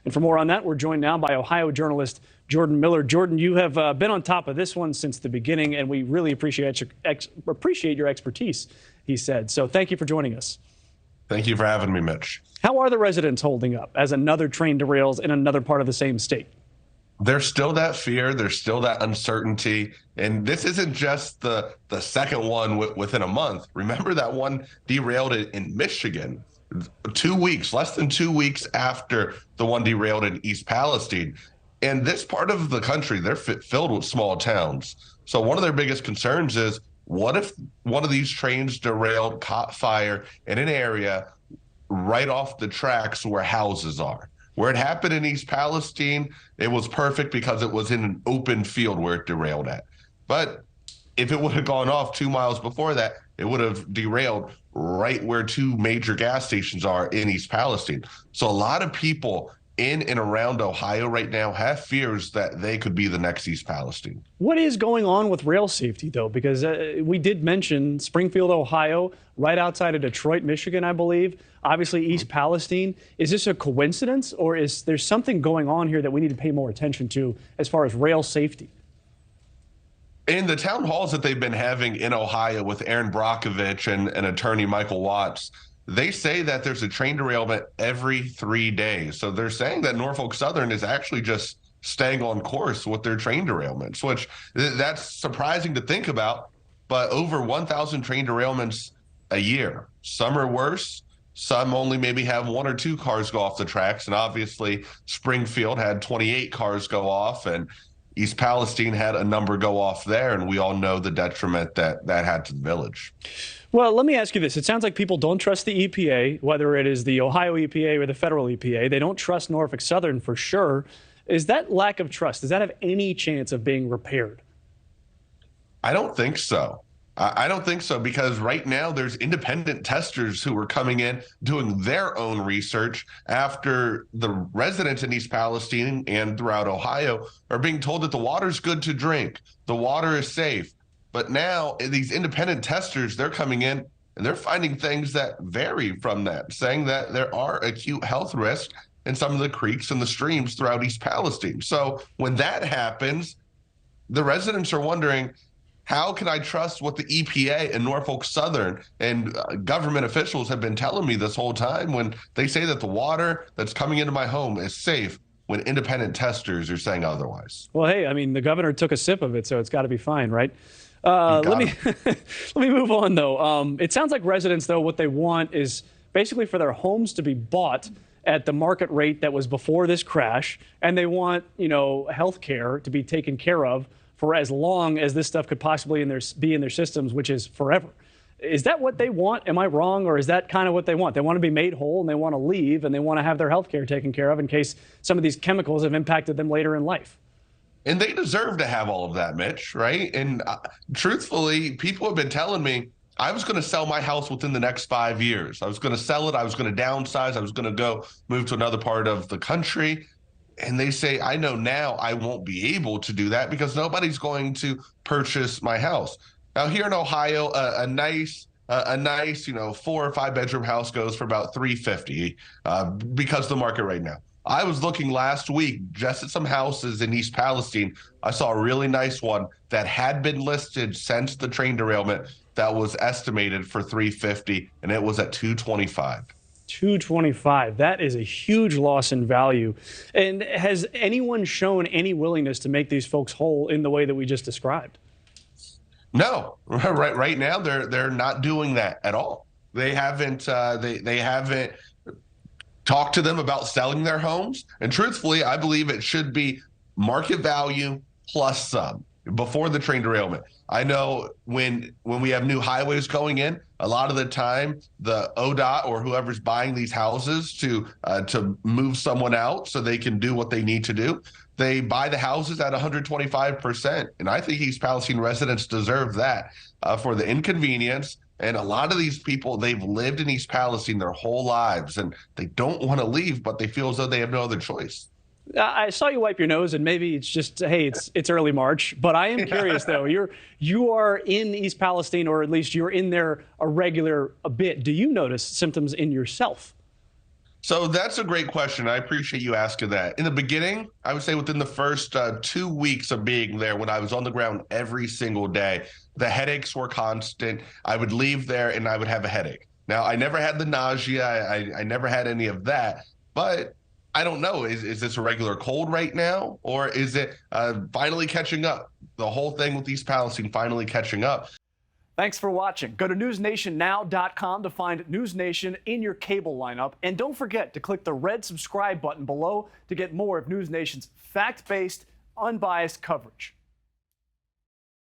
And for more on that, we're joined now by Ohio journalist Jordan Miller. Jordan, you have been on top of this one since the beginning, and we really appreciate your expertise, he said. So thank you for joining us. Thank you for having me, Mitch. How are the residents holding up as another train derails in another part of the same state? There's still that fear. There's still that uncertainty. And this isn't just the second one within a month. Remember that one derailed in Michigan 2 weeks, less than 2 weeks after the one derailed in East Palestine. And this part of the country, they're filled with small towns. So one of their biggest concerns is, what if one of these trains derailed, caught fire in an area right off the tracks where houses are? Where it happened in East Palestine, it was perfect because it was in an open field where it derailed at. But if it would have gone off 2 miles before that, it would have derailed right where two major gas stations are in East Palestine. So a lot of people in and around Ohio right now have fears that they could be the next East Palestine. What is going on with rail safety, though? Because we did mention Springfield, Ohio, right outside of Detroit, Michigan, I believe. Obviously, East Palestine. Is this a coincidence, or is there something going on here that we need to pay more attention to as far as rail safety? In the town halls that they've been having in Ohio with Aaron Brockovich and attorney Michael Watts, they say that there's a train derailment every 3 days. So they're saying that Norfolk Southern is actually just staying on course with their train derailments, which that's surprising to think about. But over 1,000 train derailments a year. Some are worse. Some only maybe have 1 or 2 cars go off the tracks. And obviously, Springfield had 28 cars go off, and East Palestine had a number go off there. And we all know the detriment that had to the village. Well, let me ask you this. It sounds like people don't trust the EPA, whether it is the Ohio EPA or the federal EPA. They don't trust Norfolk Southern for sure. Is that lack of trust, does that have any chance of being repaired? I don't think so. I don't think so, because right now there's independent testers who are coming in doing their own research after the residents in East Palestine and throughout Ohio are being told that the water's good to drink. The water is safe. But now these independent testers, they're coming in and they're finding things that vary from that, saying that there are acute health risks in some of the creeks and the streams throughout East Palestine. So when that happens, the residents are wondering, how can I trust what the EPA and Norfolk Southern and government officials have been telling me this whole time when they say that the water that's coming into my home is safe, when independent testers are saying otherwise? Well, hey, I mean, the governor took a sip of it, so it's got to be fine, right? Let me move on, though. It sounds like residents, though, what they want is basically for their homes to be bought at the market rate that was before this crash, and they want, health care to be taken care of for as long as this stuff could possibly be in their systems, which is forever. Is that what they want? Am I wrong? Or is that kind of what they want? They want to be made whole, and they want to leave, and they want to have their health care taken care of in case some of these chemicals have impacted them later in life. And they deserve to have all of that, Mitch, right? And truthfully, people have been telling me I was going to sell my house within the next 5 years. I was going to sell it. I was going to downsize. I was going to go move to another part of the country. And they say, I know now I won't be able to do that because nobody's going to purchase my house. Now, here in Ohio, a nice 4 or 5 bedroom house goes for about $350 because of the market right now. I was looking last week just at some houses in East Palestine. I saw a really nice one that had been listed since the train derailment that was estimated for $350, and it was at $225. $225. That is a huge loss in value. And has anyone shown any willingness to make these folks whole in the way that we just described? No, right now they're not doing that at all. They haven't they haven't talked to them about selling their homes. And truthfully, I believe it should be market value plus some before the train derailment. I know when we have new highways going in, a lot of the time the ODOT or whoever's buying these houses to move someone out so they can do what they need to do, they buy the houses at 125%. And I think East Palestine residents deserve that for the inconvenience. And a lot of these people, they've lived in East Palestine their whole lives, and they don't want to leave, but they feel as though they have no other choice. I saw you wipe your nose, and maybe it's just, hey, it's early March. But I am curious, though. You are in East Palestine, or at least you're in there a bit. Do you notice symptoms in yourself? So that's a great question. I appreciate you asking that. In the beginning, I would say within the first 2 weeks of being there, when I was on the ground every single day, the headaches were constant. I would leave there and I would have a headache. Now, I never had the nausea. I never had any of that. But I don't know. Is this a regular cold right now? Or is it finally catching up? The whole thing with East Palestine finally catching up. Thanks for watching. Go to newsnationnow.com to find News Nation in your cable lineup. And don't forget to click the red subscribe button below to get more of News Nation's fact-based, unbiased coverage.